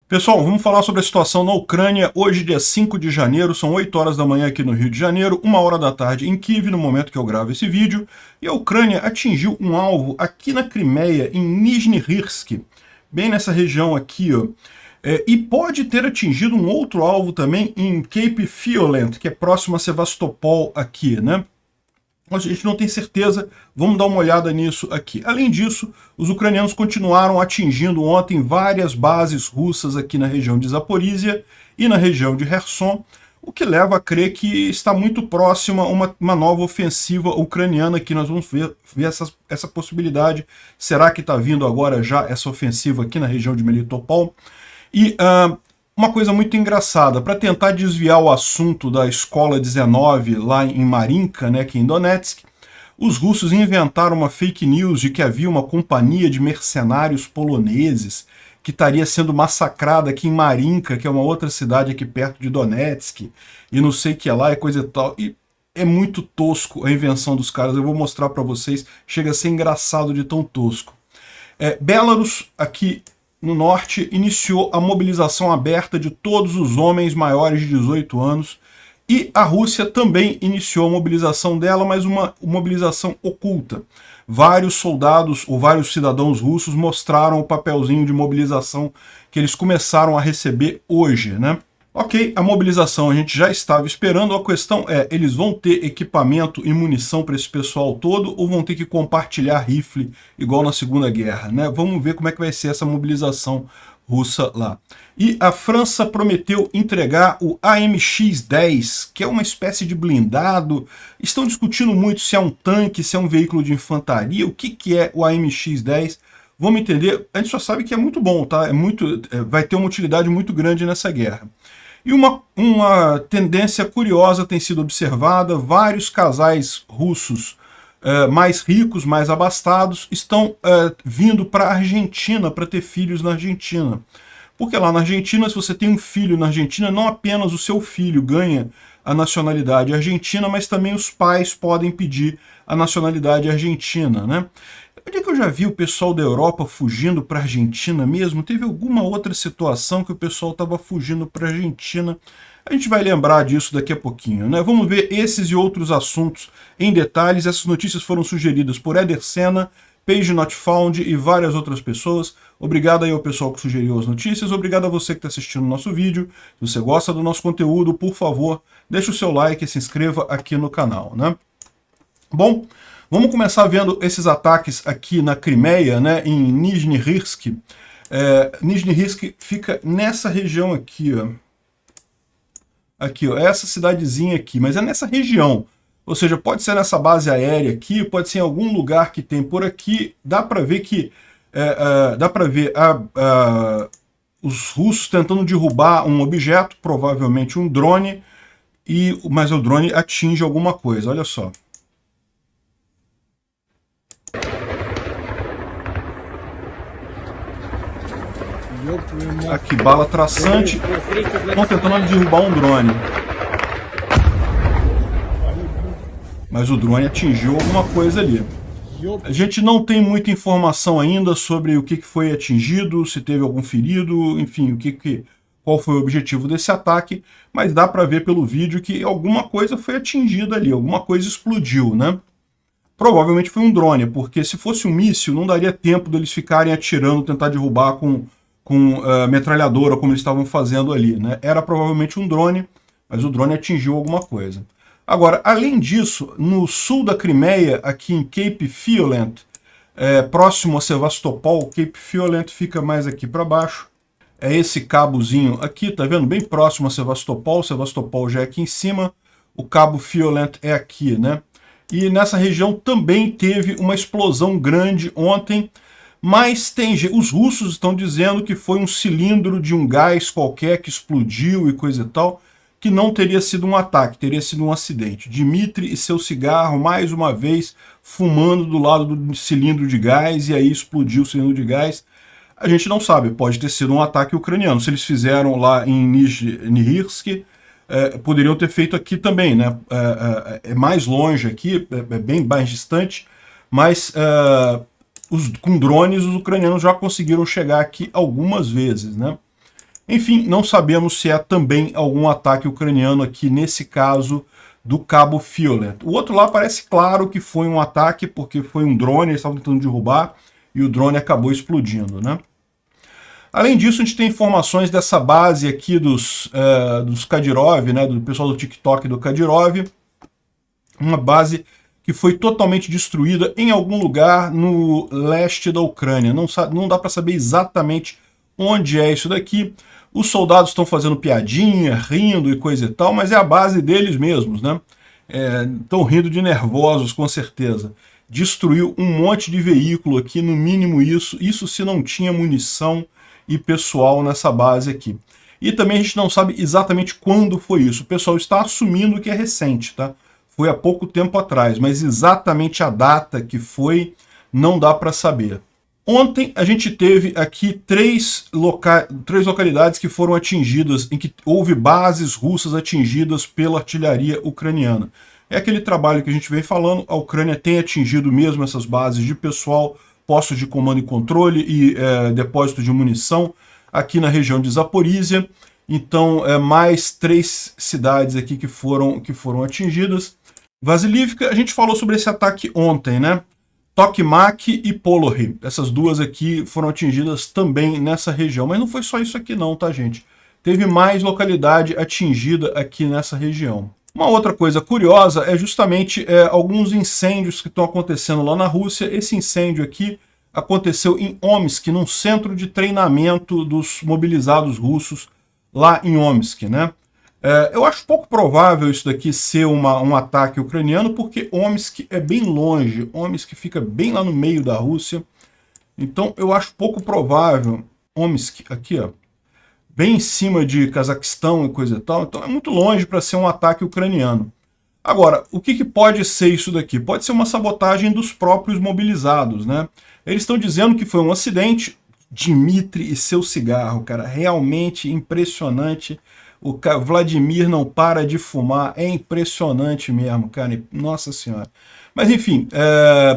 Pessoal, vamos falar sobre a situação na Ucrânia. Hoje, dia 5 de janeiro, são 8 horas da manhã aqui no Rio de Janeiro, 1 hora da tarde em Kiev, no momento que eu gravo esse vídeo. E a Ucrânia atingiu um alvo aqui na Crimeia, em Nizhny-Hrsk, bem nessa região aqui, ó. E pode ter atingido um outro alvo também em Cape Fiolent, que é próximo a Sevastopol aqui, né? A gente não tem certeza, vamos dar uma olhada nisso aqui. Além disso, os ucranianos continuaram atingindo ontem várias bases russas aqui na região de Zaporizhia e na região de Kherson, o que leva a crer que está muito próxima uma nova ofensiva ucraniana, que nós vamos ver essa possibilidade. Será que está vindo agora já essa ofensiva aqui na região de Melitopol? E uma coisa muito engraçada, para tentar desviar o assunto da Escola 19 lá em Marinka, né, aqui em Donetsk, os russos inventaram uma fake news de que havia uma companhia de mercenários poloneses que estaria sendo massacrada aqui em Marinka, que é uma outra cidade aqui perto de Donetsk, e não sei o que lá, e coisa e tal. E é muito tosco a invenção dos caras, eu vou mostrar para vocês, chega a ser engraçado de tão tosco. Belarus, aqui no norte, iniciou a mobilização aberta de todos os homens maiores de 18 anos, e a Rússia também iniciou a mobilização dela, mas uma mobilização oculta. Vários soldados ou vários cidadãos russos mostraram o papelzinho de mobilização que eles começaram a receber hoje, né? Ok, a mobilização a gente já estava esperando, a questão é, eles vão ter equipamento e munição para esse pessoal todo ou vão ter que compartilhar rifle igual na Segunda Guerra, né? Vamos ver como é que vai ser essa mobilização russa lá. E a França prometeu entregar o AMX-10, que é uma espécie de blindado. Estão discutindo muito se é um tanque, se é um veículo de infantaria, o que é o AMX-10. Vamos entender, a gente só sabe que é muito bom, tá? Vai ter uma utilidade muito grande nessa guerra. E uma tendência curiosa tem sido observada, vários casais russos mais ricos, mais abastados, estão vindo para a Argentina para ter filhos na Argentina. Porque lá na Argentina, se você tem um filho na Argentina, não apenas o seu filho ganha a nacionalidade argentina, mas também os pais podem pedir a nacionalidade argentina, né? Onde é que eu já vi o pessoal da Europa fugindo para a Argentina mesmo? Teve alguma outra situação que o pessoal estava fugindo para a Argentina? A gente vai lembrar disso daqui a pouquinho, né? Vamos ver esses e outros assuntos em detalhes. Essas notícias foram sugeridas por Eder Sena, Page Not Found e várias outras pessoas. Obrigado aí ao pessoal que sugeriu as notícias. Obrigado a você que está assistindo o nosso vídeo. Se você gosta do nosso conteúdo, por favor, deixe o seu like e se inscreva aqui no canal, né? Bom, vamos começar vendo esses ataques aqui na Crimeia, né, em Nizhny-Hrsk. Nizhny-Hrsk fica nessa região aqui, ó. Aqui, ó, essa cidadezinha aqui, mas é nessa região. Ou seja, pode ser nessa base aérea aqui, pode ser em algum lugar que tem por aqui. Dá para ver que os russos tentando derrubar um objeto, provavelmente um drone, mas o drone atinge alguma coisa, olha só. Aqui, bala traçante. Estão tentando derrubar um drone. Mas o drone atingiu alguma coisa ali. A gente não tem muita informação ainda sobre o que foi atingido, se teve algum ferido, enfim, qual foi o objetivo desse ataque, mas dá para ver pelo vídeo que alguma coisa foi atingida ali, alguma coisa explodiu, né? Provavelmente foi um drone, porque se fosse um míssil, não daria tempo deles ficarem atirando, tentar derrubar com metralhadora, como eles estavam fazendo ali, né? Era provavelmente um drone, mas o drone atingiu alguma coisa. Agora, além disso, no sul da Crimeia, aqui em Cape Fiolent, próximo a Sevastopol, Cape Fiolent fica mais aqui para baixo, é esse cabozinho aqui, tá vendo? Bem próximo a Sevastopol, Sevastopol já é aqui em cima, o cabo Fiolent é aqui, né? E nessa região também teve uma explosão grande ontem, mas os russos estão dizendo que foi um cilindro de um gás qualquer que explodiu e coisa e tal, que não teria sido um ataque, teria sido um acidente. Dmitry e seu cigarro, mais uma vez, fumando do lado do cilindro de gás, e aí explodiu o cilindro de gás. A gente não sabe, pode ter sido um ataque ucraniano. Se eles fizeram lá em Nizhny-Hrsk, poderiam ter feito aqui também, né? É mais longe aqui, é bem mais distante, mas com drones os ucranianos já conseguiram chegar aqui algumas vezes, né? Enfim, não sabemos se é também algum ataque ucraniano aqui nesse caso do Cabo Fiolent. O outro lá parece claro que foi um ataque porque foi um drone, eles estavam tentando derrubar e o drone acabou explodindo, né? Além disso, a gente tem informações dessa base aqui dos Kadyrov, né, do pessoal do TikTok do Kadyrov, uma base que foi totalmente destruída em algum lugar no leste da Ucrânia. Não dá para saber exatamente onde é isso daqui. Os soldados estão fazendo piadinha, rindo e coisa e tal, mas é a base deles mesmos, né? Estão rindo de nervosos, com certeza. Destruiu um monte de veículo aqui, no mínimo isso se não tinha munição e pessoal nessa base aqui. E também a gente não sabe exatamente quando foi isso. O pessoal está assumindo que é recente, tá? Foi há pouco tempo atrás, mas exatamente a data que foi, não dá para saber. Ontem a gente teve aqui três localidades que foram atingidas, em que houve bases russas atingidas pela artilharia ucraniana. É aquele trabalho que a gente vem falando, a Ucrânia tem atingido mesmo essas bases de pessoal, postos de comando e controle e depósito de munição aqui na região de Zaporizhia. Então, mais 3 cidades aqui que foram atingidas. Vasilivka, a gente falou sobre esse ataque ontem, né? Tokmak e Polohy. Essas duas aqui foram atingidas também nessa região. Mas não foi só isso aqui não, tá, gente? Teve mais localidade atingida aqui nessa região. Uma outra coisa curiosa é justamente alguns incêndios que estão acontecendo lá na Rússia. Esse incêndio aqui aconteceu em Omsk, num centro de treinamento dos mobilizados russos lá em Omsk, né? Eu acho pouco provável isso daqui ser um ataque ucraniano, porque Omsk é bem longe, Omsk fica bem lá no meio da Rússia, então eu acho pouco provável. Omsk, aqui ó, bem em cima de Cazaquistão e coisa e tal, então é muito longe para ser um ataque ucraniano. Agora, o que pode ser isso daqui? Pode ser uma sabotagem dos próprios mobilizados, né? Eles estão dizendo que foi um acidente. Dmitry e seu cigarro, cara, realmente impressionante. O Vladimir não para de fumar, é impressionante mesmo, cara, nossa senhora. Mas enfim,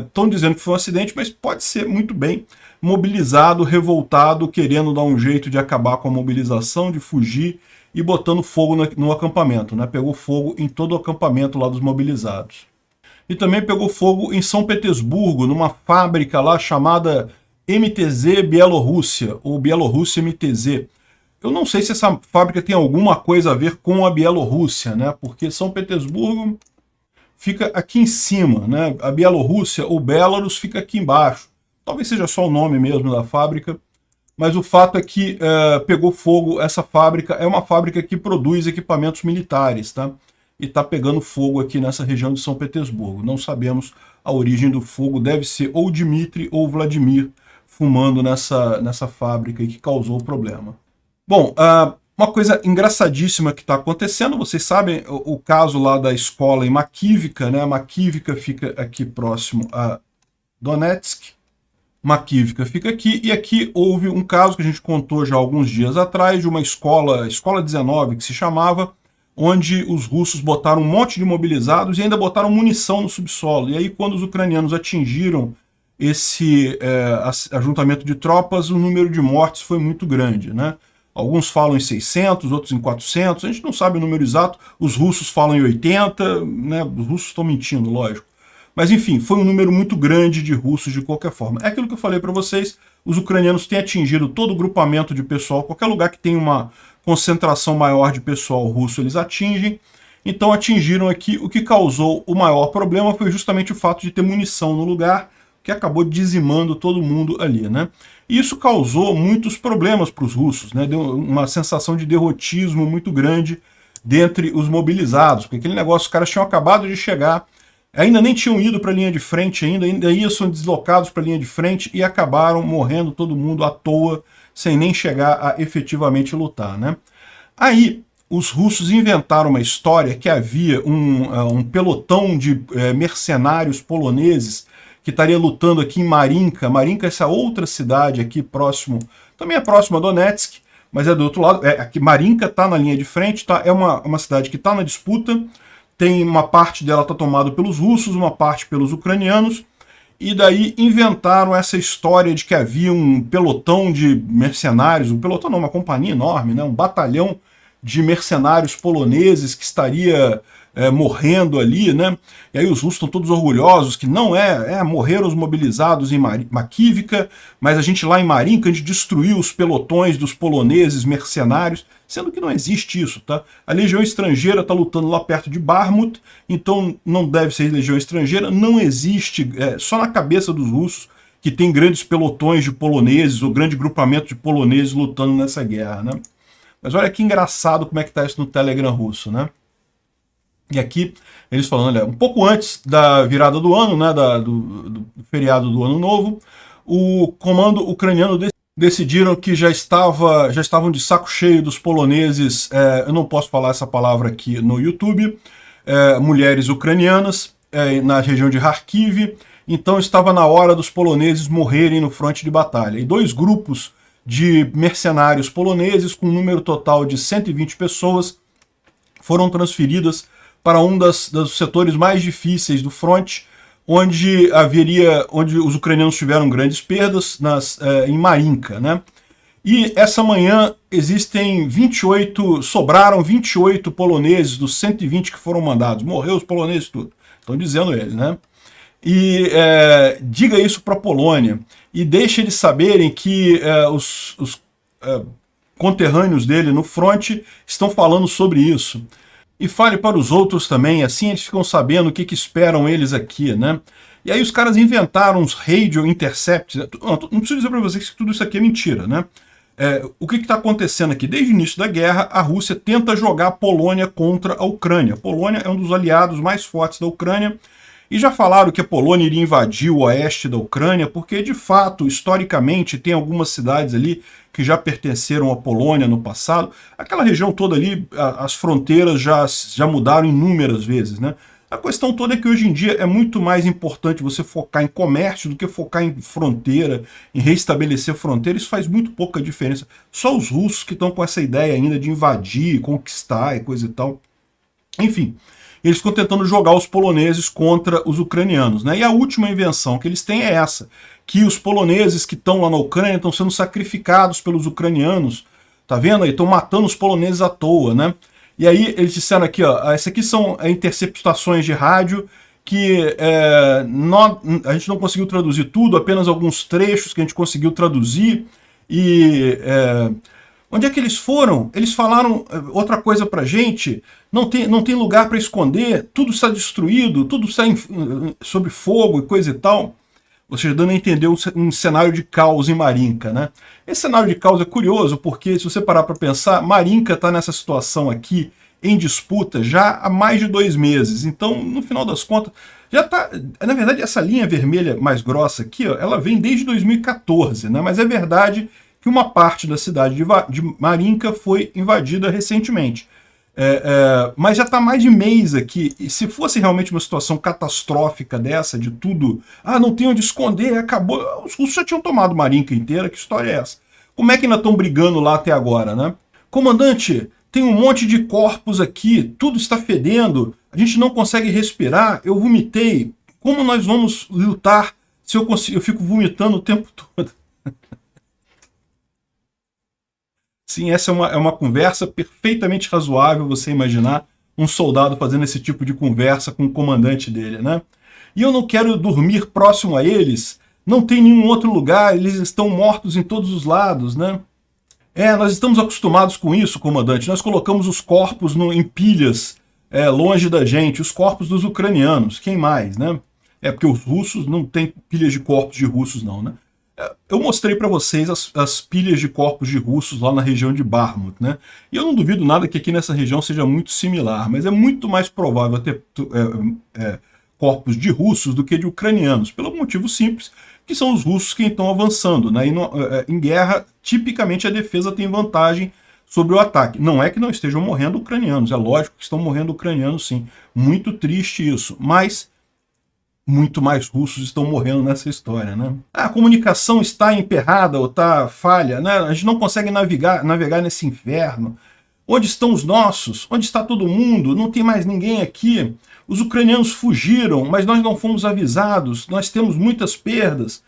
estão dizendo que foi um acidente, mas pode ser muito bem mobilizado, revoltado, querendo dar um jeito de acabar com a mobilização, de fugir e botando fogo no acampamento, né? Pegou fogo em todo o acampamento lá dos mobilizados. E também pegou fogo em São Petersburgo, numa fábrica lá chamada MTZ Bielorrússia, ou Bielorrússia MTZ. Eu não sei se essa fábrica tem alguma coisa a ver com a Bielorrússia, né? Porque São Petersburgo fica aqui em cima, né? A Bielorrússia ou Belarus fica aqui embaixo. Talvez seja só o nome mesmo da fábrica, mas o fato é que pegou fogo. Essa fábrica é uma fábrica que produz equipamentos militares, tá? E está pegando fogo aqui nessa região de São Petersburgo. Não sabemos a origem do fogo, deve ser ou Dmitry ou Vladimir fumando nessa fábrica que causou o problema. Bom, uma coisa engraçadíssima que está acontecendo, vocês sabem o caso lá da escola em Makivka, né? Makivka fica aqui próximo a Donetsk, Makivka fica aqui, e aqui houve um caso que a gente contou já alguns dias atrás, de uma escola 19 que se chamava, onde os russos botaram um monte de mobilizados e ainda botaram munição no subsolo. E aí quando os ucranianos atingiram esse ajuntamento de tropas, o número de mortes foi muito grande, né? Alguns falam em 600, outros em 400, a gente não sabe o número exato, os russos falam em 80, né? Os russos estão mentindo, lógico. Mas enfim, foi um número muito grande de russos de qualquer forma. É aquilo que eu falei para vocês, os ucranianos têm atingido todo o grupamento de pessoal, qualquer lugar que tem uma concentração maior de pessoal russo eles atingem. Então atingiram aqui, o que causou o maior problema foi justamente o fato de ter munição no lugar, que acabou dizimando todo mundo ali, né? E isso causou muitos problemas para os russos, né? Deu uma sensação de derrotismo muito grande dentre os mobilizados, porque aquele negócio, os caras tinham acabado de chegar, ainda nem tinham ido para a linha de frente ainda iam ser deslocados para a linha de frente e acabaram morrendo todo mundo à toa, sem nem chegar a efetivamente lutar, né? Aí, os russos inventaram uma história que havia um pelotão de mercenários poloneses que estaria lutando aqui em Marinka. Marinka é essa outra cidade aqui próximo, também é próximo a Donetsk, mas é do outro lado. Aqui Marinka está na linha de frente, tá? É uma cidade que está na disputa, tem uma parte dela está tomada pelos russos, uma parte pelos ucranianos, e daí inventaram essa história de que havia um pelotão de mercenários, um pelotão não, uma companhia enorme, né, um batalhão de mercenários poloneses que estaria morrendo ali, né? E aí os russos estão todos orgulhosos que não morreram os mobilizados em Makivka, mas a gente lá em Marinka, a gente destruiu os pelotões dos poloneses mercenários, sendo que não existe isso, tá? A legião estrangeira está lutando lá perto de Bakhmut, então não deve ser legião estrangeira, não existe, só na cabeça dos russos que tem grandes pelotões de poloneses, ou grande grupamento de poloneses lutando nessa guerra, né? Mas olha que engraçado como é que tá isso no Telegram russo, né? E aqui eles falando, olha, um pouco antes da virada do ano, né, do feriado do Ano Novo, o comando ucraniano decidiram que já estavam de saco cheio dos poloneses, eu não posso falar essa palavra aqui no YouTube, mulheres ucranianas, na região de Kharkiv, então estava na hora dos poloneses morrerem no fronte de batalha. E dois grupos de mercenários poloneses, com um número total de 120 pessoas, foram transferidas para um dos setores mais difíceis do fronte, onde os ucranianos tiveram grandes perdas, em Marinka, né? E essa manhã sobraram 28 poloneses dos 120 que foram mandados. Morreu os poloneses tudo, estão dizendo eles, né? E diga isso para a Polônia e deixe eles saberem que os conterrâneos dele no fronte estão falando sobre isso. E fale para os outros também, assim eles ficam sabendo o que esperam eles aqui, né? E aí os caras inventaram uns radio intercepts. Não preciso dizer para vocês que tudo isso aqui é mentira, né? O que está acontecendo aqui? Desde o início da guerra, a Rússia tenta jogar a Polônia contra a Ucrânia. A Polônia é um dos aliados mais fortes da Ucrânia, e já falaram que a Polônia iria invadir o oeste da Ucrânia, porque, de fato, historicamente, tem algumas cidades ali que já pertenceram à Polônia no passado. Aquela região toda ali, as fronteiras já mudaram inúmeras vezes, né? A questão toda é que hoje em dia é muito mais importante você focar em comércio do que focar em fronteira, em restabelecer fronteira. Isso faz muito pouca diferença. Só os russos que estão com essa ideia ainda de invadir, conquistar e coisa e tal. Enfim, eles ficam tentando jogar os poloneses contra os ucranianos, né? E a última invenção que eles têm é essa, que os poloneses que estão lá na Ucrânia estão sendo sacrificados pelos ucranianos, tá vendo aí? Estão matando os poloneses à toa, né? E aí eles disseram aqui, ó, essas aqui são interceptações de rádio que a gente não conseguiu traduzir tudo, apenas alguns trechos que a gente conseguiu traduzir. E onde é que eles foram? Eles falaram outra coisa pra gente, não tem lugar para esconder, tudo está destruído, tudo está sob fogo e coisa e tal. Ou seja, dando a entender um cenário de caos em Marinka, né? Esse cenário de caos é curioso, porque se você parar para pensar, Marinka está nessa situação aqui, em disputa, já há mais de 2 meses. Então, no final das contas, já está... Na verdade, essa linha vermelha mais grossa aqui, ó, ela vem desde 2014, né? Mas é verdade que uma parte da cidade de Marinka foi invadida recentemente. Mas já está mais de mês aqui, e se fosse realmente uma situação catastrófica dessa, de tudo, não tem onde esconder, acabou, os russos já tinham tomado Marinka inteira, que história é essa? Como é que ainda estão brigando lá até agora, né? Comandante, tem um monte de corpos aqui, tudo está fedendo, a gente não consegue respirar, eu vomitei, como nós vamos lutar se eu fico vomitando o tempo todo? Sim, essa é uma conversa perfeitamente razoável, você imaginar um soldado fazendo esse tipo de conversa com o comandante dele, né? E eu não quero dormir próximo a eles, não tem nenhum outro lugar, eles estão mortos em todos os lados, né? Nós estamos acostumados com isso, comandante, nós colocamos os corpos em pilhas longe da gente, os corpos dos ucranianos, quem mais, né? Porque os russos não têm pilhas de corpos de russos não, né? Eu mostrei para vocês as pilhas de corpos de russos lá na região de Bakhmut, né? E eu não duvido nada que aqui nessa região seja muito similar, mas é muito mais provável ter corpos de russos do que de ucranianos, pelo motivo simples que são os russos que estão avançando, né? Em guerra, tipicamente a defesa tem vantagem sobre o ataque. Não é que não estejam morrendo ucranianos, é lógico que estão morrendo ucranianos sim. Muito triste isso, mas muito mais russos estão morrendo nessa história, né? A comunicação está emperrada ou está falha, né? A gente não consegue navegar nesse inferno. Onde estão os nossos? Onde está todo mundo? Não tem mais ninguém aqui. os ucranianos fugiram, mas nós não fomos avisados, nós temos muitas perdas,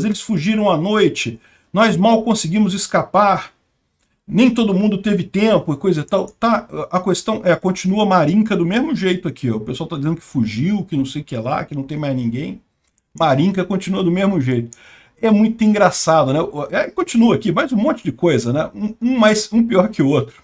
eles fugiram à noite, nós mal conseguimos escapar, nem todo mundo teve tempo e coisa e tal. Tá, a questão continua marinca do mesmo jeito aqui, ó. O pessoal tá dizendo que fugiu, que não sei o que lá, que não tem mais ninguém. Marinca continua do mesmo jeito. É muito engraçado, né? Continua aqui, mais um monte de coisa, né? Um pior que o outro.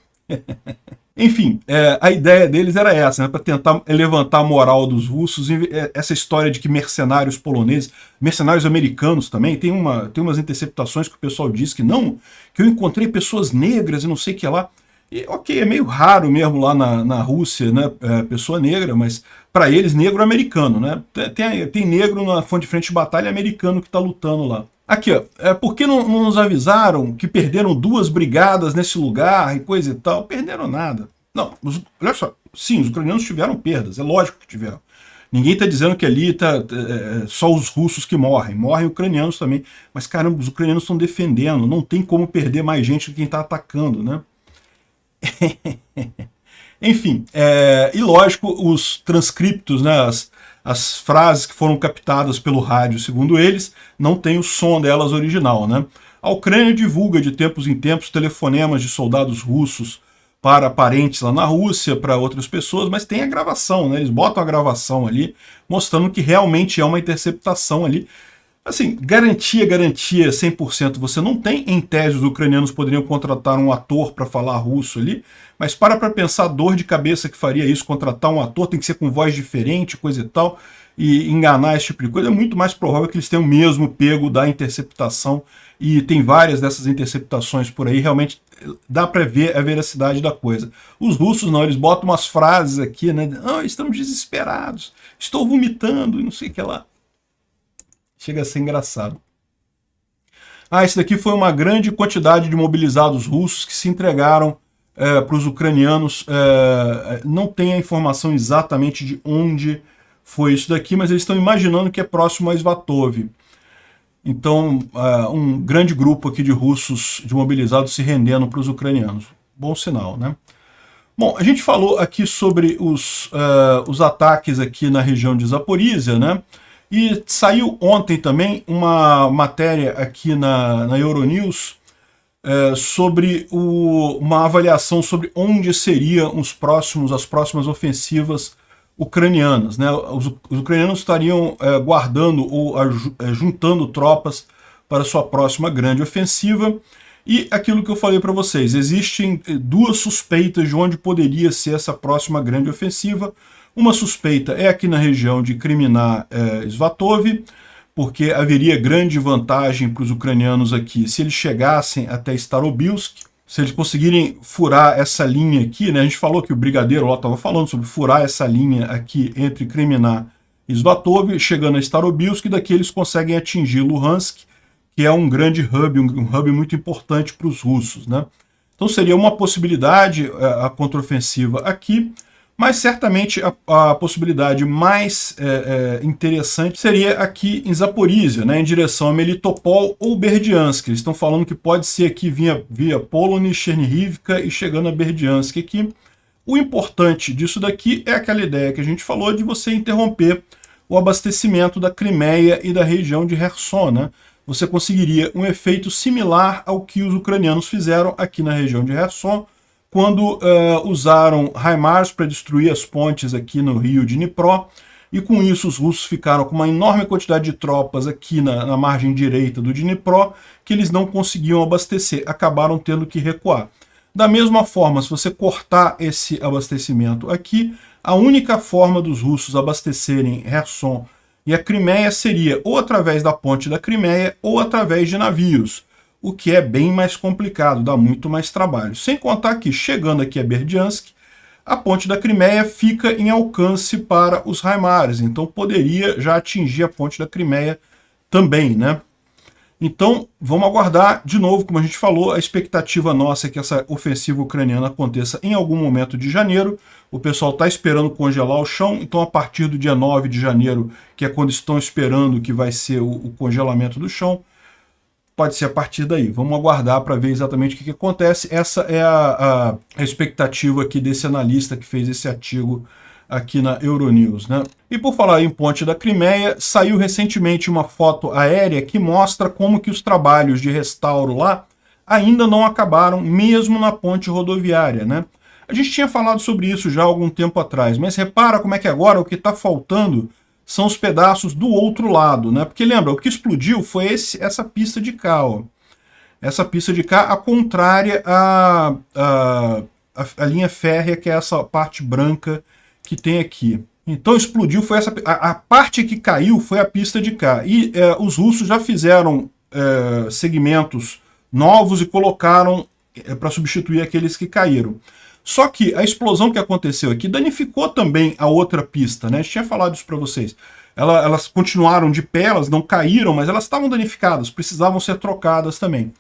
Enfim, a ideia deles era essa, né, para tentar levantar a moral dos russos, essa história de que mercenários poloneses, mercenários americanos também, tem umas interceptações que o pessoal diz que não, que eu encontrei pessoas negras e não sei o que lá. E, ok, é meio raro mesmo lá na Rússia, né, pessoa negra, mas para eles negro americano, né? Tem negro na frente de batalha americano que está lutando lá. Aqui, ó, por que não nos avisaram que perderam 2 brigadas nesse lugar e coisa e tal? Perderam nada. Não, olha só, sim, os ucranianos tiveram perdas, é lógico que tiveram. Ninguém está dizendo que ali tá só os russos que morrem ucranianos também. Mas caramba, os ucranianos estão defendendo, não tem como perder mais gente do que quem está atacando, né? Enfim, e lógico, os transcriptos, né, as frases que foram captadas pelo rádio, segundo eles, não tem o som delas original, né? A Ucrânia divulga de tempos em tempos telefonemas de soldados russos para parentes lá na Rússia, para outras pessoas, mas tem a gravação, né? Eles botam a gravação ali, mostrando que realmente é uma interceptação ali. Assim, garantia 100% você não tem. Em tese, os ucranianos poderiam contratar um ator para falar russo ali, mas para pensar a dor de cabeça que faria isso, contratar um ator, tem que ser com voz diferente, coisa e tal, e enganar esse tipo de coisa. É muito mais provável que eles tenham mesmo pego da interceptação, e tem várias dessas interceptações por aí, realmente dá para ver a veracidade da coisa. Os russos não, eles botam umas frases aqui, né? Estamos desesperados, estou vomitando, e não sei o que lá. Chega a ser engraçado. Isso daqui foi uma grande quantidade de mobilizados russos que se entregaram para os ucranianos. Não tem a informação exatamente de onde foi isso daqui, mas eles estão imaginando que é próximo a Svatov. Então, um grande grupo aqui de russos, de mobilizados, se rendendo para os ucranianos. Bom sinal, né? Bom, a gente falou aqui sobre os ataques aqui na região de Zaporizhia, né? E saiu ontem também uma matéria aqui na Euronews sobre uma avaliação sobre onde seriam as próximas ofensivas ucranianas, né? Os ucranianos estariam guardando ou juntando tropas para sua próxima grande ofensiva. E aquilo que eu falei para vocês, existem 2 suspeitas de onde poderia ser essa próxima grande ofensiva. Uma suspeita é aqui na região de Kriminá, Svatov, porque haveria grande vantagem para os ucranianos aqui se eles chegassem até Starobilsk, se eles conseguirem furar essa linha aqui, né? A gente falou que o brigadeiro lá estava falando sobre furar essa linha aqui entre Kriminá e Svatov, chegando a Starobilsk, e daqui eles conseguem atingir Luhansk, que é um grande hub, um hub muito importante para os russos, né? Então seria uma possibilidade a contraofensiva aqui. Mas certamente a possibilidade mais interessante seria aqui em Zaporizhia, né, em direção a Melitopol ou Berdiansk. Eles estão falando que pode ser aqui via Polony, Chernihiivka e chegando a Berdiansk aqui. O importante disso daqui é aquela ideia que a gente falou de você interromper o abastecimento da Crimeia e da região de Kherson, né? Você conseguiria um efeito similar ao que os ucranianos fizeram aqui na região de Kherson, quando usaram HIMARS para destruir as pontes aqui no rio de Dnipro, e com isso os russos ficaram com uma enorme quantidade de tropas aqui na margem direita do Dnipro, que eles não conseguiam abastecer, acabaram tendo que recuar. Da mesma forma, se você cortar esse abastecimento aqui, a única forma dos russos abastecerem Kherson e a Crimeia seria ou através da ponte da Crimeia ou através de navios, o que é bem mais complicado, dá muito mais trabalho. Sem contar que, chegando aqui a Berdiansk, a ponte da Crimeia fica em alcance para os HIMARS, então poderia já atingir a ponte da Crimeia também, né? Então, vamos aguardar, de novo, como a gente falou, a expectativa nossa é que essa ofensiva ucraniana aconteça em algum momento de janeiro. O pessoal está esperando congelar o chão, então a partir do dia 9 de janeiro, que é quando estão esperando que vai ser o congelamento do chão, pode ser a partir daí. Vamos aguardar para ver exatamente o que acontece. Essa é a expectativa aqui desse analista que fez esse artigo aqui na Euronews, né? E por falar em ponte da Crimeia, saiu recentemente uma foto aérea que mostra como que os trabalhos de restauro lá ainda não acabaram, mesmo na ponte rodoviária, né? A gente tinha falado sobre isso já há algum tempo atrás, mas repara como é que agora o que está faltando são os pedaços do outro lado, né? Porque lembra, o que explodiu foi essa pista de cá, ó. Essa pista de cá, a contrária à linha férrea, que é essa parte branca que tem aqui. Então explodiu, foi a parte que caiu foi a pista de cá. E os russos já fizeram segmentos novos e colocaram para substituir aqueles que caíram. Só que a explosão que aconteceu aqui danificou também a outra pista, né? A gente tinha falado isso para vocês. Elas continuaram de pé, elas não caíram, mas elas estavam danificadas, precisavam ser trocadas também.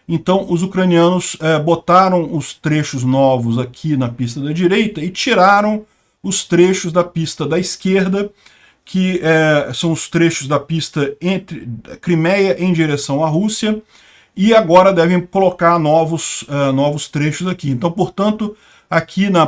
Então os ucranianos botaram os trechos novos aqui na pista da direita e tiraram os trechos da pista da esquerda, que são os trechos da pista entre Crimeia em direção à Rússia, e agora devem colocar novos trechos aqui. Então, portanto, aqui na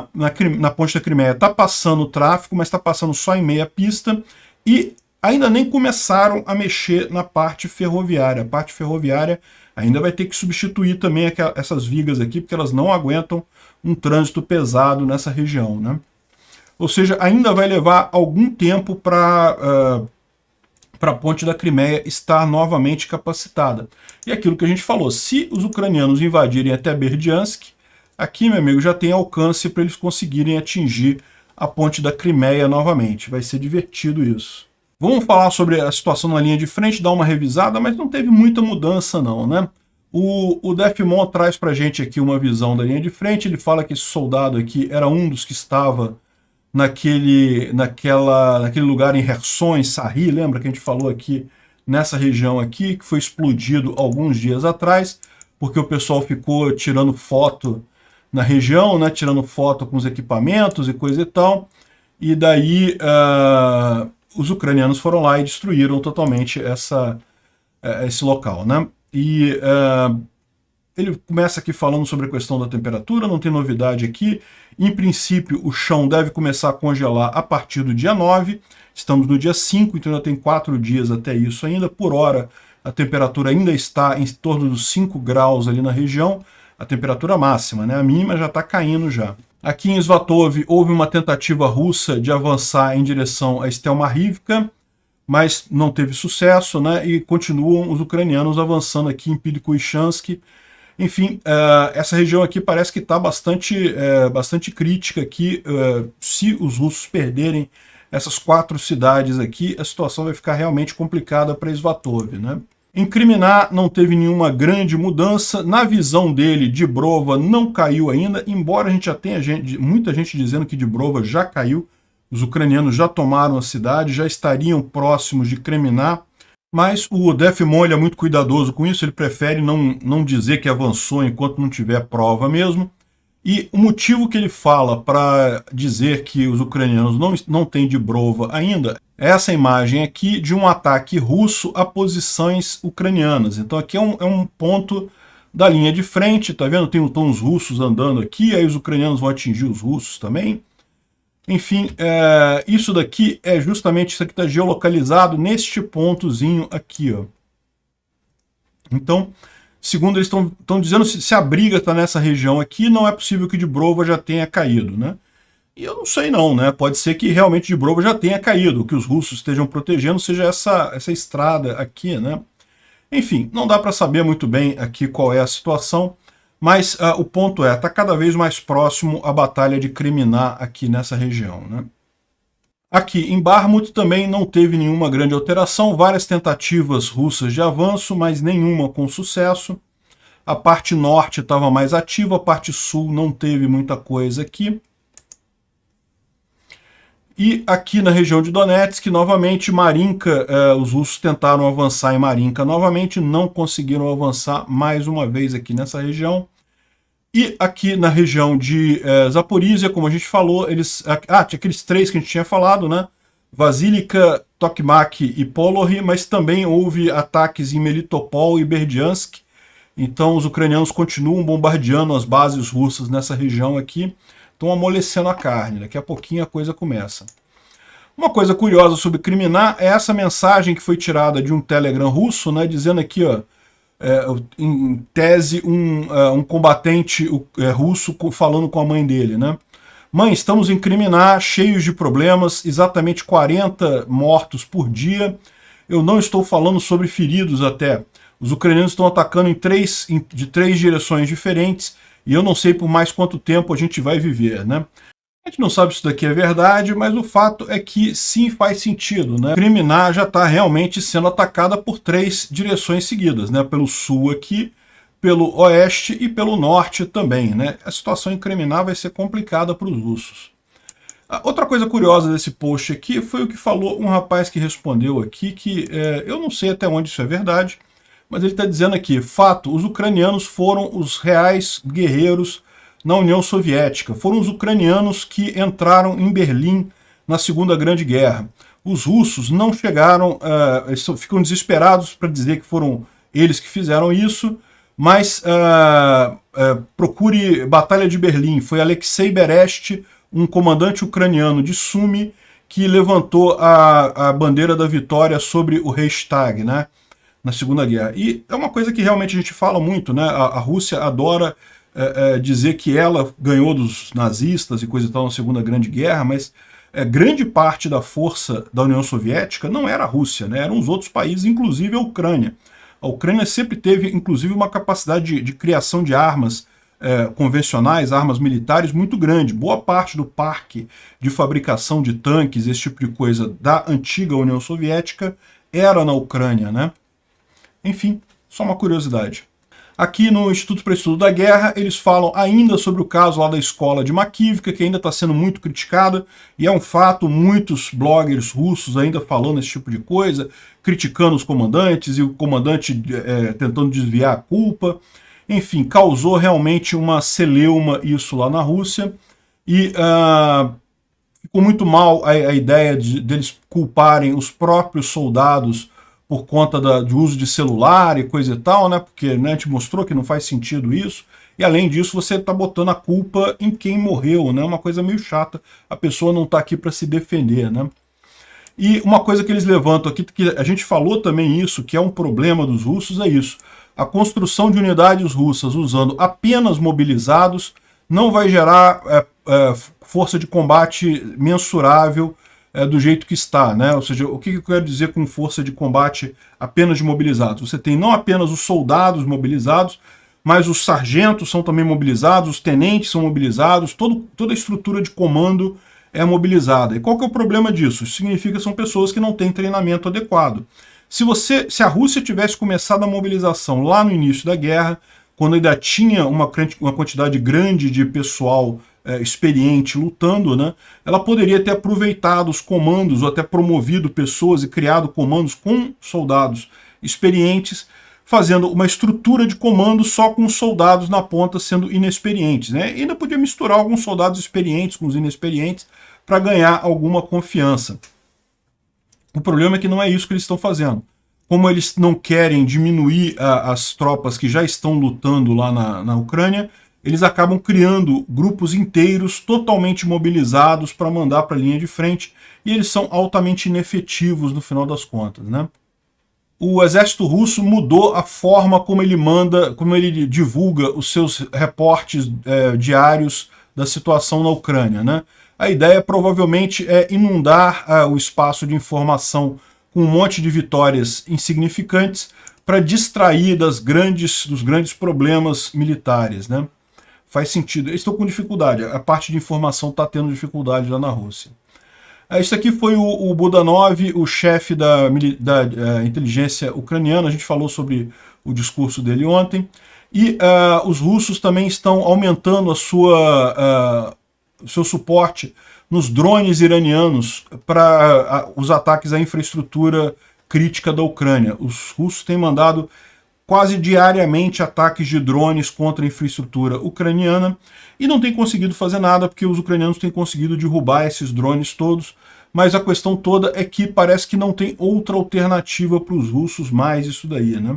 ponte da Crimeia está passando o tráfego, mas está passando só em meia pista, e ainda nem começaram a mexer na parte ferroviária. A parte ferroviária ainda vai ter que substituir também essas vigas aqui, porque elas não aguentam um trânsito pesado nessa região, né? Ou seja, ainda vai levar algum tempo para a ponte da Crimeia estar novamente capacitada. E aquilo que a gente falou, se os ucranianos invadirem até Berdiansk, aqui, meu amigo, já tem alcance para eles conseguirem atingir a ponte da Crimeia novamente. Vai ser divertido isso. Vamos falar sobre a situação na linha de frente, dar uma revisada, mas não teve muita mudança não, né? O Defimon traz para a gente aqui uma visão da linha de frente, ele fala que esse soldado aqui era um dos que estava naquele lugar em Kherson, em Sarri, lembra que a gente falou aqui, nessa região aqui, que foi explodido alguns dias atrás, porque o pessoal ficou tirando foto na região, né, tirando foto com os equipamentos e coisa e tal, e daí os ucranianos foram lá e destruíram totalmente esse local, né? E ele começa aqui falando sobre a questão da temperatura, não tem novidade aqui. Em princípio, o chão deve começar a congelar a partir do dia 9. Estamos no dia 5, então ainda tem 4 dias até isso ainda. Por hora, a temperatura ainda está em torno dos 5 graus ali na região, a temperatura máxima, né? A mínima já está caindo já. Aqui em Svatov houve uma tentativa russa de avançar em direção a Stelmarivka, mas não teve sucesso, né? E continuam os ucranianos avançando aqui em Pilikoichansk. Enfim, essa região aqui parece que está bastante crítica aqui. Se os russos perderem essas 4 cidades aqui, a situação vai ficar realmente complicada para Svatov, né? Em Kriminá não teve nenhuma grande mudança. Na visão dele, Dibrova não caiu ainda, embora a gente já tenha muita gente dizendo que Dibrova já caiu. Os ucranianos já tomaram a cidade, já estariam próximos de Kriminá. Mas o Defimon é muito cuidadoso com isso, ele prefere não dizer que avançou enquanto não tiver prova mesmo. E o motivo que ele fala para dizer que os ucranianos não têm Dibrova ainda é essa imagem aqui de um ataque russo a posições ucranianas. Então aqui é um ponto da linha de frente, tá vendo? Estão os russos andando aqui, aí os ucranianos vão atingir os russos também. Enfim, isso daqui é justamente isso aqui está geolocalizado neste pontozinho aqui, ó. Então, segundo eles estão dizendo, se a briga está nessa região aqui, não é possível que Dibrova já tenha caído, né? E eu não sei não, né? Pode ser que realmente Dibrova já tenha caído, que os russos estejam protegendo seja essa estrada aqui, né? Enfim, não dá para saber muito bem aqui qual é a situação. Mas o ponto está cada vez mais próximo a batalha de Kriminá aqui nessa região, né? Aqui em Bakhmut também não teve nenhuma grande alteração, várias tentativas russas de avanço, mas nenhuma com sucesso. A parte norte estava mais ativa, a parte sul não teve muita coisa aqui. E aqui na região de Donetsk, novamente, Marinka, os russos tentaram avançar em Marinka novamente, não conseguiram avançar mais uma vez aqui nessa região. E aqui na região de Zaporizhia, como a gente falou, tinha aqueles 3 que a gente tinha falado, né? Vasilivka, Tokmak e Polory, mas também houve ataques em Melitopol e Berdiansk. Então os ucranianos continuam bombardeando as bases russas nessa região aqui. estão amolecendo a carne, daqui a pouquinho a coisa começa. Uma coisa curiosa sobre criminar é essa mensagem que foi tirada de um Telegram russo, né, dizendo aqui, ó, em tese, um combatente russo falando com a mãe dele, né? Mãe, estamos em criminar, cheios de problemas, exatamente 40 mortos por dia. Eu não estou falando sobre feridos até. Os ucranianos estão atacando de três direções diferentes e eu não sei por mais quanto tempo a gente vai viver, né? A gente não sabe se isso daqui é verdade, mas o fato é que sim, faz sentido, né? Criminar já está realmente sendo atacada por três direções seguidas, né? Pelo sul aqui, pelo oeste e pelo norte também, né? A situação em Criminar vai ser complicada para os russos. Outra coisa curiosa desse post aqui foi o que falou um rapaz que respondeu aqui, que eu não sei até onde isso é verdade, mas ele está dizendo aqui, fato, os ucranianos foram os reais guerreiros na União Soviética. Foram os ucranianos que entraram em Berlim na Segunda Grande Guerra. Os russos não chegaram, eles ficam desesperados para dizer que foram eles que fizeram isso, mas procure Batalha de Berlim. Foi Alexei Berest, um comandante ucraniano de Sumy, que levantou a bandeira da vitória sobre o Reichstag, né, na Segunda Guerra. E é uma coisa que realmente a gente fala muito, né? A Rússia adora dizer que ela ganhou dos nazistas e coisa e tal na Segunda Grande Guerra, mas grande parte da força da União Soviética não era a Rússia, né? Eram os outros países, inclusive a Ucrânia. A Ucrânia sempre teve, inclusive, uma capacidade de criação de armas convencionais, armas militares muito grande. Boa parte do parque de fabricação de tanques, esse tipo de coisa, da antiga União Soviética era na Ucrânia, né? Enfim, só uma curiosidade. Aqui no Instituto para Estudo da Guerra, eles falam ainda sobre o caso lá da escola de Makivka, que ainda está sendo muito criticada, e é um fato, muitos bloggers russos ainda falando esse tipo de coisa, criticando os comandantes, e o comandante tentando desviar a culpa. Enfim, causou realmente uma celeuma isso lá na Rússia, e ficou muito mal a ideia deles culparem os próprios soldados por conta do uso de celular e coisa e tal, né? Porque, né, a gente mostrou que não faz sentido isso. E além disso, você está botando a culpa em quem morreu, né? Uma coisa meio chata. A pessoa não está aqui para se defender, né? E uma coisa que eles levantam aqui, que a gente falou também isso, que é um problema dos russos, é isso. A construção de unidades russas usando apenas mobilizados não vai gerar força de combate mensurável do jeito que está, né? Ou seja, o que eu quero dizer com força de combate apenas de mobilizados? Você tem não apenas os soldados mobilizados, mas os sargentos são também mobilizados, os tenentes são mobilizados, toda a estrutura de comando é mobilizada. E qual que é o problema disso? Isso significa que são pessoas que não têm treinamento adequado. Se a Rússia tivesse começado a mobilização lá no início da guerra, quando ainda tinha uma quantidade grande de pessoal experiente lutando, né, ela poderia ter aproveitado os comandos, ou até promovido pessoas e criado comandos com soldados experientes, fazendo uma estrutura de comando só com os soldados na ponta sendo inexperientes, né? E ainda podia misturar alguns soldados experientes com os inexperientes para ganhar alguma confiança. O problema é que não é isso que eles estão fazendo. Como eles não querem diminuir as tropas que já estão lutando lá na Ucrânia, eles acabam criando grupos inteiros totalmente mobilizados para mandar para a linha de frente, e eles são altamente inefetivos no final das contas, né? O exército russo mudou a forma como ele divulga os seus reportes diários da situação na Ucrânia, né? A ideia provavelmente é inundar o espaço de informação com um monte de vitórias insignificantes para distrair dos grandes problemas militares, né? Faz sentido. Eles estão com dificuldade. A parte de informação está tendo dificuldade lá na Rússia. Isso aqui foi o Budanov, o chefe da inteligência ucraniana. A gente falou sobre o discurso dele ontem. E os russos também estão aumentando o seu suporte nos drones iranianos para os ataques à infraestrutura crítica da Ucrânia. Os russos têm mandado quase diariamente ataques de drones contra a infraestrutura ucraniana e não tem conseguido fazer nada porque os ucranianos têm conseguido derrubar esses drones todos, mas a questão toda é que parece que não tem outra alternativa para os russos mais isso daí, né?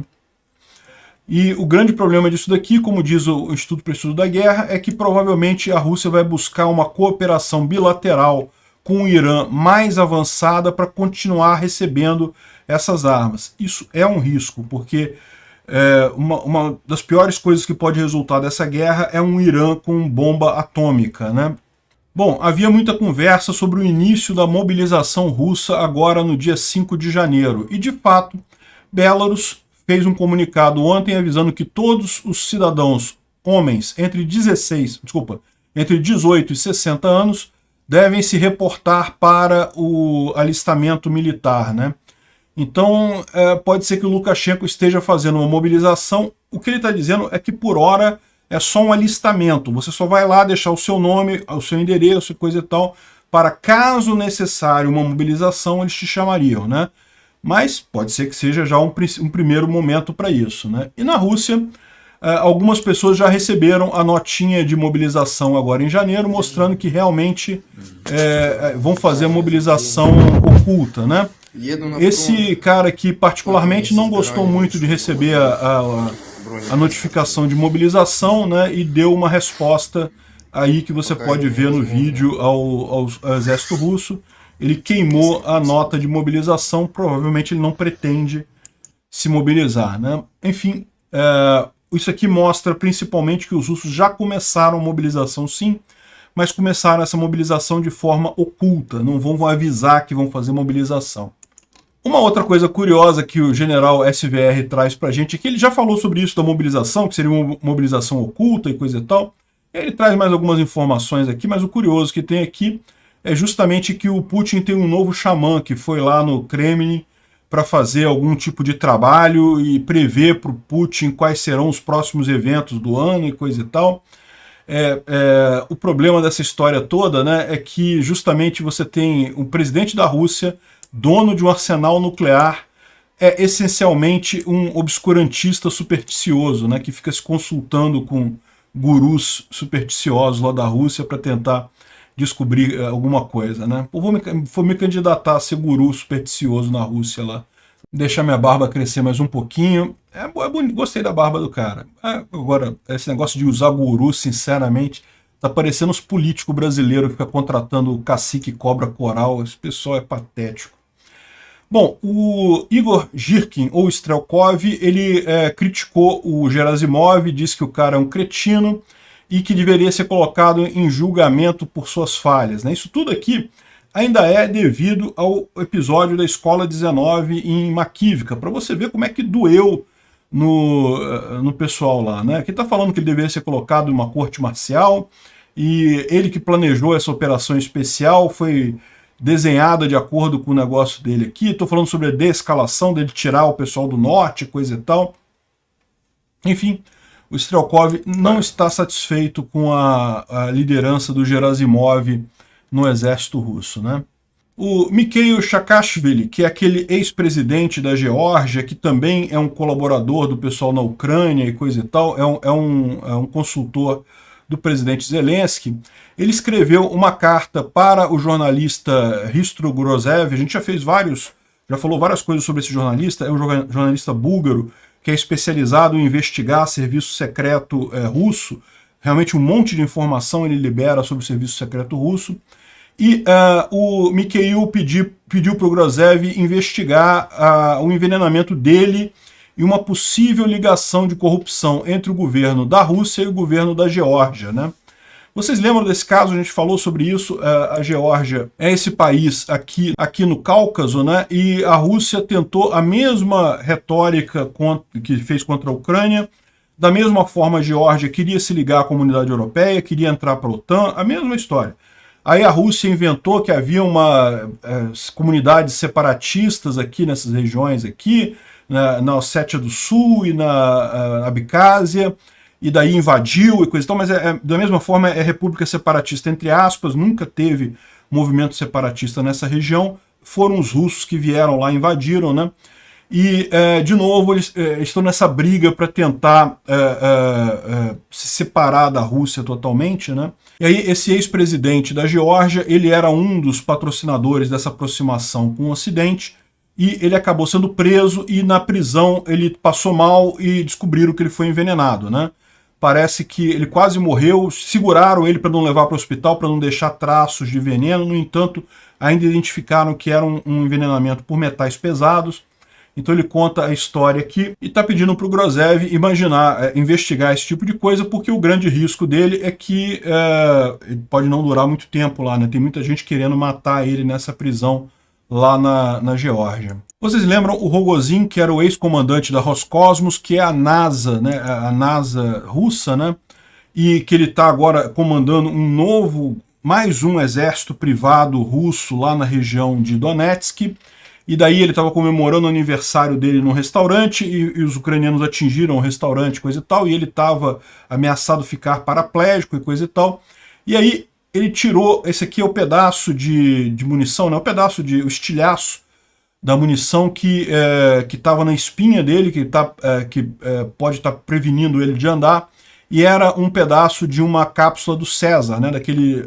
E o grande problema disso daqui, como diz o Instituto para o Estudo da Guerra, é que provavelmente a Rússia vai buscar uma cooperação bilateral com o Irã mais avançada para continuar recebendo essas armas. Isso é um risco, porque uma das piores coisas que pode resultar dessa guerra é um Irã com bomba atômica, né? Bom, havia muita conversa sobre o início da mobilização russa agora no dia 5 de janeiro. E, de fato, Belarus fez um comunicado ontem avisando que todos os cidadãos homens entre 18 e 60 anos devem se reportar para o alistamento militar, né? Então, pode ser que o Lukashenko esteja fazendo uma mobilização. O que ele está dizendo é que, por hora, é só um alistamento. Você só vai lá deixar o seu nome, o seu endereço e coisa e tal, para, caso necessário, uma mobilização, eles te chamariam, né? Mas pode ser que seja já um primeiro momento para isso, né? E na Rússia, algumas pessoas já receberam a notinha de mobilização agora em janeiro, mostrando que realmente vão fazer a mobilização oculta, né? Esse cara aqui particularmente não gostou muito de receber a notificação de mobilização, né, e deu uma resposta aí que você pode ver no vídeo ao exército russo. Ele queimou a nota de mobilização, provavelmente ele não pretende se mobilizar, né? Enfim, isso aqui mostra principalmente que os russos já começaram a mobilização sim, mas começaram essa mobilização de forma oculta, não vão avisar que vão fazer mobilização. Uma outra coisa curiosa que o general SVR traz pra gente é que ele já falou sobre isso da mobilização, que seria uma mobilização oculta e coisa e tal. Ele traz mais algumas informações aqui, mas o curioso que tem aqui é justamente que o Putin tem um novo xamã que foi lá no Kremlin para fazer algum tipo de trabalho e prever para o Putin quais serão os próximos eventos do ano e coisa e tal. O problema dessa história toda, né, é que justamente você tem um presidente da Rússia, dono de um arsenal nuclear, é essencialmente um obscurantista supersticioso, né, que fica se consultando com gurus supersticiosos lá da Rússia para tentar descobrir alguma coisa, né? Eu vou me candidatar a ser guru supersticioso na Rússia lá. Deixar minha barba crescer mais um pouquinho. Bonito, gostei da barba do cara. Agora, esse negócio de usar guru, sinceramente, tá parecendo os políticos brasileiros que ficam contratando cacique cobra coral. Esse pessoal é patético. Bom, o Igor Girkin, ou Strelkov, ele criticou o Gerasimov, disse que o cara é um cretino e que deveria ser colocado em julgamento por suas falhas, né? Isso tudo aqui ainda é devido ao episódio da Escola 19 em Makivka, para você ver como é que doeu no pessoal lá, né? Aqui está falando que ele deveria ser colocado em uma corte marcial, e ele que planejou essa operação especial foi desenhada de acordo com o negócio dele aqui. Estou falando sobre a desescalação dele tirar o pessoal do norte, coisa e tal. Enfim, o Strelkov não está satisfeito com a liderança do Gerasimov no exército russo, né? O Mikhail Saakashvili, que é aquele ex-presidente da Geórgia, que também é um colaborador do pessoal na Ucrânia e coisa e tal, é um consultor do presidente Zelensky, ele escreveu uma carta para o jornalista Hristo Grozev. A gente já falou várias coisas sobre esse jornalista. É um jornalista búlgaro que é especializado em investigar serviço secreto russo. Realmente um monte de informação ele libera sobre o serviço secreto russo. E o Mikhail pediu para o Grozev investigar o envenenamento dele e uma possível ligação de corrupção entre o governo da Rússia e o governo da Geórgia, né? Vocês lembram desse caso? A gente falou sobre isso. A Geórgia é esse país aqui no Cáucaso, né? E a Rússia tentou a mesma retórica que fez contra a Ucrânia. Da mesma forma, a Geórgia queria se ligar à comunidade europeia, queria entrar para a OTAN, a mesma história. Aí a Rússia inventou que havia comunidades separatistas aqui nessas regiões aqui, na Ossétia do Sul e na Abcásia, e daí invadiu e coisa e tal, mas da mesma forma é república separatista, entre aspas, nunca teve movimento separatista nessa região, foram os russos que vieram lá e invadiram, né? E, de novo, eles estão nessa briga para tentar se separar da Rússia totalmente, né? E aí esse ex-presidente da Geórgia, ele era um dos patrocinadores dessa aproximação com o Ocidente, e ele acabou sendo preso e na prisão ele passou mal e descobriram que ele foi envenenado, né? Parece que ele quase morreu, seguraram ele para não levar para o hospital, para não deixar traços de veneno, no entanto, ainda identificaram que era um envenenamento por metais pesados. Então ele conta a história aqui e está pedindo para o Grozev investigar esse tipo de coisa, porque o grande risco dele é que ele pode não durar muito tempo lá, né? Tem muita gente querendo matar ele nessa prisão lá na Geórgia. Vocês lembram o Rogozin, que era o ex-comandante da Roscosmos, que é a NASA, né? A NASA russa, né? E que ele está agora comandando mais um exército privado russo lá na região de Donetsk. E daí ele estava comemorando o aniversário dele num restaurante e os ucranianos atingiram o restaurante, coisa e tal, e ele estava ameaçado ficar paraplégico e coisa e tal. E aí ele tirou, esse aqui é o pedaço de munição, né? O estilhaço da munição que estava na espinha dele, que pode estar prevenindo ele de andar, e era um pedaço de uma cápsula do César, né? Daquele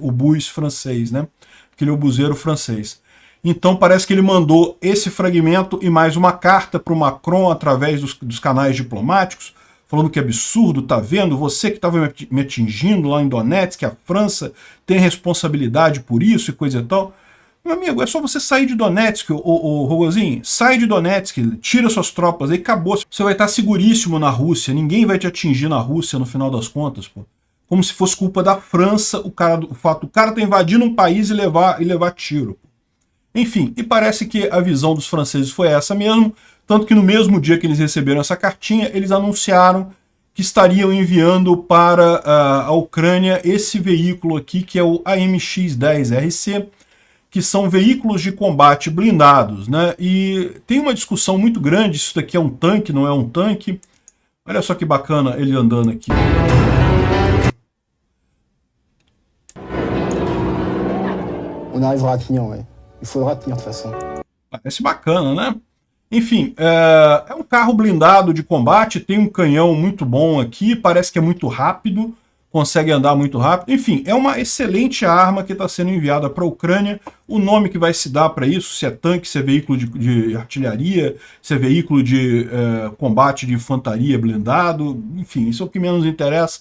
obus francês, né? Aquele obuseiro francês. Então parece que ele mandou esse fragmento e mais uma carta para o Macron através dos canais diplomáticos, falando que absurdo, tá vendo? Você que estava me atingindo lá em Donetsk, que a França tem responsabilidade por isso e coisa e tal. Meu amigo, é só você sair de Donetsk, o Rogozin, sai de Donetsk, tira suas tropas, aí acabou. Você vai estar seguríssimo na Rússia, ninguém vai te atingir na Rússia no final das contas, pô. Como se fosse culpa da França o fato do cara tá invadindo um país e levar tiro. Enfim, e parece que a visão dos franceses foi essa mesmo, tanto que no mesmo dia que eles receberam essa cartinha, eles anunciaram que estariam enviando para a Ucrânia esse veículo aqui, que é o AMX-10RC, que são veículos de combate blindados, né? E tem uma discussão muito grande, se isso daqui é um tanque, não é um tanque. Olha só que bacana ele andando aqui. On arrivera à tenir, ouais. Il faudra tenir de toute façon. Parece bacana, né? Enfim, é um carro blindado de combate, tem um canhão muito bom aqui, parece que é muito rápido, consegue andar muito rápido. Enfim, é uma excelente arma que está sendo enviada para a Ucrânia. O nome que vai se dar para isso, se é tanque, se é veículo de artilharia, se é veículo de combate de infantaria blindado, enfim, isso é o que menos interessa.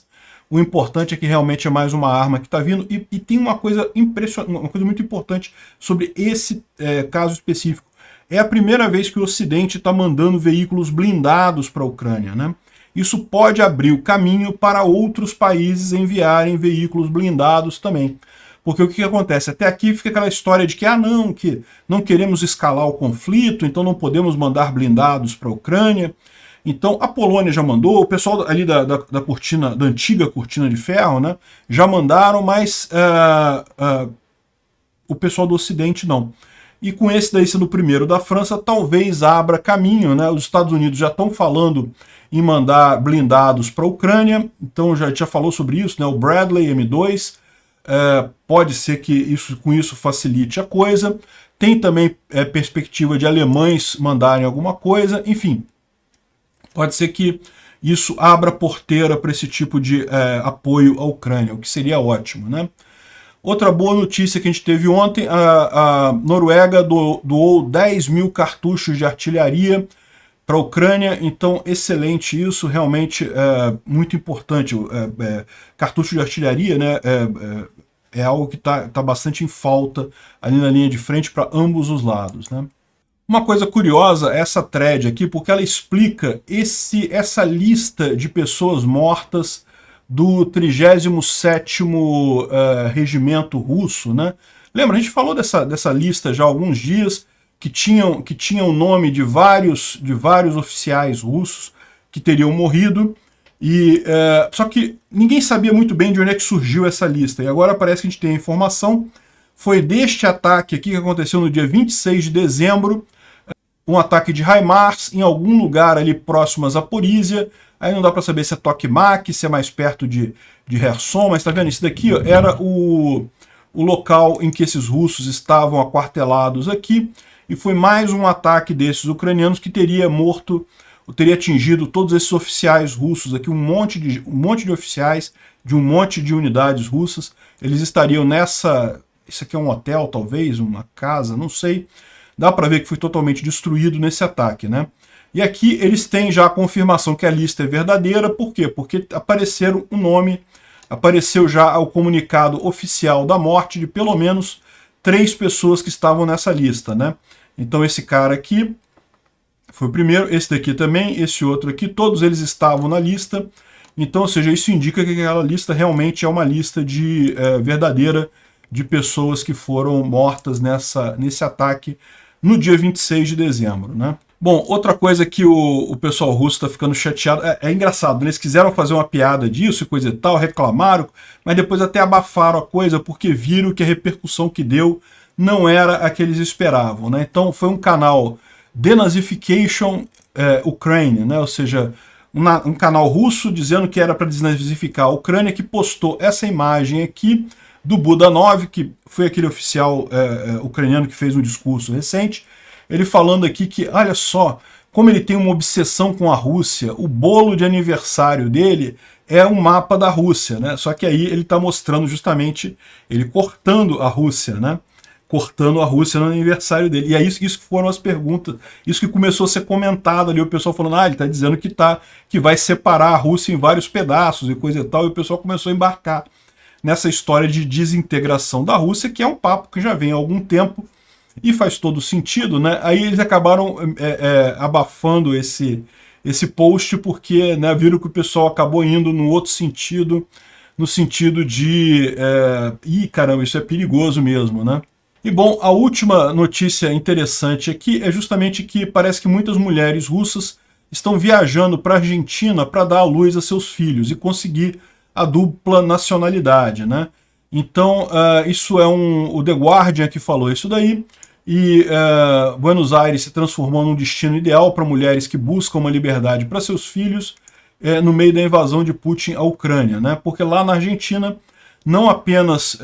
O importante é que realmente é mais uma arma que está vindo. E tem uma coisa impressionante, uma coisa muito importante sobre esse caso específico. É a primeira vez que o Ocidente está mandando veículos blindados para a Ucrânia, né? Isso pode abrir o caminho para outros países enviarem veículos blindados também. Porque o que acontece? Até aqui fica aquela história de que não queremos escalar o conflito, então não podemos mandar blindados para a Ucrânia. Então a Polônia já mandou, o pessoal ali da antiga cortina de ferro, né, já mandaram, mas o pessoal do Ocidente não. E com esse daí sendo o primeiro da França, talvez abra caminho, né? Os Estados Unidos já estão falando em mandar blindados para a Ucrânia, então já falou sobre isso, né? O Bradley M2, pode ser que com isso facilite a coisa. Tem também perspectiva de alemães mandarem alguma coisa, enfim. Pode ser que isso abra porteira para esse tipo de apoio à Ucrânia, o que seria ótimo, né? Outra boa notícia que a gente teve ontem, a Noruega doou 10 mil cartuchos de artilharia para a Ucrânia, então excelente isso, realmente muito importante. Cartucho de artilharia, né, é algo que tá bastante em falta ali na linha de frente para ambos os lados, né? Uma coisa curiosa é essa thread aqui, porque ela explica essa lista de pessoas mortas do 37º Regimento Russo, né? Lembra, a gente falou dessa lista já há alguns dias, que tinha o nome de vários oficiais russos que teriam morrido, só que ninguém sabia muito bem de onde é que surgiu essa lista, e agora parece que a gente tem a informação. Foi deste ataque aqui que aconteceu no dia 26 de dezembro, um ataque de HIMARS em algum lugar ali próximo a Zaporizhia. Aí não dá para saber se é Tokmak, se é mais perto de Kherson, mas tá vendo? Isso daqui, ó, era o local em que esses russos estavam aquartelados aqui, e foi mais um ataque desses ucranianos que teria atingido todos esses oficiais russos aqui, um monte de oficiais de um monte de unidades russas. Eles estariam isso aqui é um hotel talvez, uma casa, não sei, dá para ver que foi totalmente destruído nesse ataque, né? E aqui eles têm já a confirmação que a lista é verdadeira, por quê? Porque apareceu o nome, apareceu já o comunicado oficial da morte de pelo menos 3 pessoas que estavam nessa lista, né? Então esse cara aqui foi o primeiro, esse daqui também, esse outro aqui, todos eles estavam na lista. Então, ou seja, isso indica que aquela lista realmente é uma lista verdadeira de pessoas que foram mortas nesse ataque no dia 26 de dezembro, né? Bom, outra coisa que o pessoal russo está ficando chateado, é engraçado, né? Eles quiseram fazer uma piada disso e coisa e tal, reclamaram, mas depois até abafaram a coisa porque viram que a repercussão que deu não era a que eles esperavam, né? Então foi um canal Denazification Ukraine, né? Ou seja, um canal russo dizendo que era para desnazificar a Ucrânia, que postou essa imagem aqui do Budanov, que foi aquele oficial ucraniano que fez um discurso recente, ele falando aqui que, olha só, como ele tem uma obsessão com a Rússia, o bolo de aniversário dele é um mapa da Rússia, né? Só que aí ele está mostrando justamente ele cortando a Rússia, né? Cortando a Rússia no aniversário dele. E é isso que foram as perguntas, isso que começou a ser comentado ali, o pessoal falando, ele está dizendo que vai separar a Rússia em vários pedaços e coisa e tal, e o pessoal começou a embarcar nessa história de desintegração da Rússia, que é um papo que já vem há algum tempo, e faz todo sentido, né? Aí eles acabaram abafando esse post, porque, né, viram que o pessoal acabou indo no outro sentido, no sentido de, caramba, isso é perigoso mesmo, né? E bom, a última notícia interessante aqui é justamente que parece que muitas mulheres russas estão viajando para a Argentina para dar à luz a seus filhos e conseguir a dupla nacionalidade, né? Então, isso é o The Guardian que falou isso daí, e Buenos Aires se transformou num destino ideal para mulheres que buscam uma liberdade para seus filhos no meio da invasão de Putin à Ucrânia, né? Porque lá na Argentina, não apenas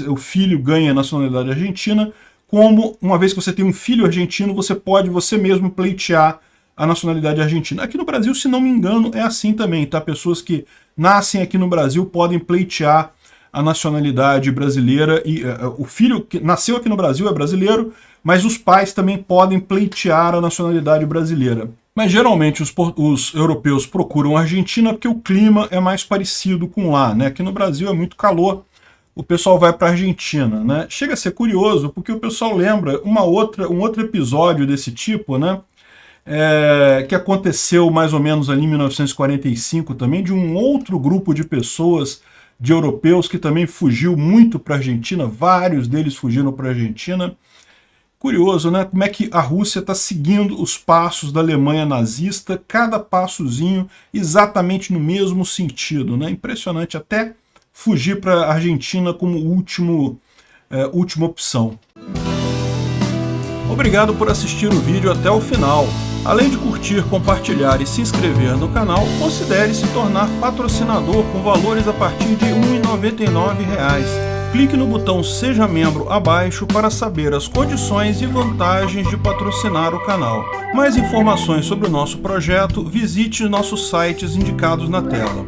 o filho ganha nacionalidade argentina, como uma vez que você tem um filho argentino, você pode você mesmo pleitear a nacionalidade argentina. Aqui no Brasil, se não me engano, é assim também, tá? Pessoas que nascem aqui no Brasil podem pleitear a nacionalidade brasileira, e o filho que nasceu aqui no Brasil é brasileiro, mas os pais também podem pleitear a nacionalidade brasileira. Mas geralmente os europeus procuram a Argentina porque o clima é mais parecido com lá, né? Aqui no Brasil é muito calor, o pessoal vai para a Argentina, né? Chega a ser curioso porque o pessoal lembra um outro episódio desse tipo, né? Que aconteceu mais ou menos ali em 1945 também, de um outro grupo de pessoas, de europeus, que também fugiu muito para a Argentina, vários deles fugiram para a Argentina. Curioso, né? Como é que a Rússia está seguindo os passos da Alemanha nazista, cada passozinho exatamente no mesmo sentido, né? Impressionante, até fugir para a Argentina como última opção. Obrigado por assistir o vídeo até o final. Além de curtir, compartilhar e se inscrever no canal, considere se tornar patrocinador com valores a partir de R$ 1,99. Clique no botão Seja Membro abaixo para saber as condições e vantagens de patrocinar o canal. Mais informações sobre o nosso projeto, visite nossos sites indicados na tela.